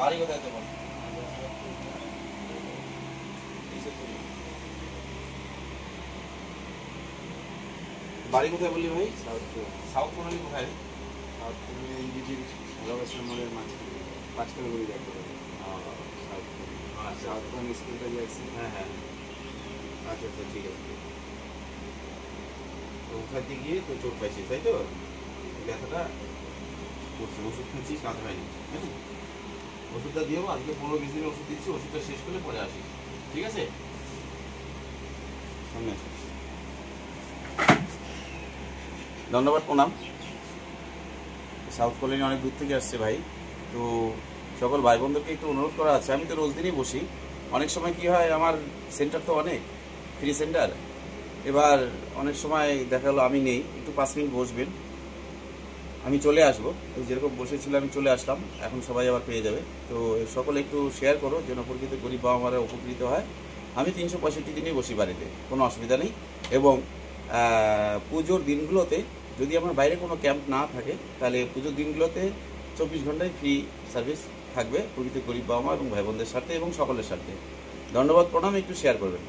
বাড়ি কোথায় তোমার? বাড়ি কোথায় বললি ভাই? সাউথ কোনালি কোথায়? সাউথ কোনালি ইন্ডিজির ভালোবাসার মোড়ের মাঝখানে 5 কিলোমিটার যাইতে পারে। সাউথ কোনালি স্কুলটা যে আছে। হ্যাঁ হ্যাঁ, আচ্ছা আচ্ছা, ঠিক আছে। তো ওখানে গিয়ে তো চোট পাইছিস, তাই তো? ব্যথাটা করছে, ওষুধ খাচ্ছিস, কাজ হয়নি, হ্যাঁ? ওষুধটা দিয়েও আজকে 15-20 দিনের ওষুধ দিচ্ছি, ওষুধটা শেষ করলে পরে আসিস, ঠিক আছে? সামনে আসো। ধন্যবাদ, প্রণাম। সাউথ কলোনি অনেক দূর থেকে আসছে ভাই, তো সকল ভাই বোনদেরকে একটু অনুরোধ করা আছে। আমি তো রোজ দিনই বসি, অনেক সময় কি হয়, আমার সেন্টার তো অনেক ফ্রি সেন্টার, এবার অনেক সময় দেখা গেলো আমি নেই, একটু 5 মিনিট বসবেন, আমি চলে আসবো। যেরকম বসেছিল আমি চলে আসলাম, এখন সবাই আবার পেয়ে যাবে। তো সকলে একটু শেয়ার করো, যেন প্রকৃত গরিব বাবা মারা উপকৃত হয়। আমি 365 দিনই বসি বাড়িতে, কোনো অসুবিধা নেই। এবং পুজোর দিনগুলোতে যদি আমার বাইরে কোনো ক্যাম্প না থাকে, তাহলে পুজোর দিনগুলোতে 24 ঘন্টায় ফ্রি সার্ভিস থাকবে প্রকৃত গরিব বাবা মা এবং ভাই বোনদের সাথে এবং সকলের সাথে। ধন্যবাদ, প্রণাম, একটু শেয়ার করবেন।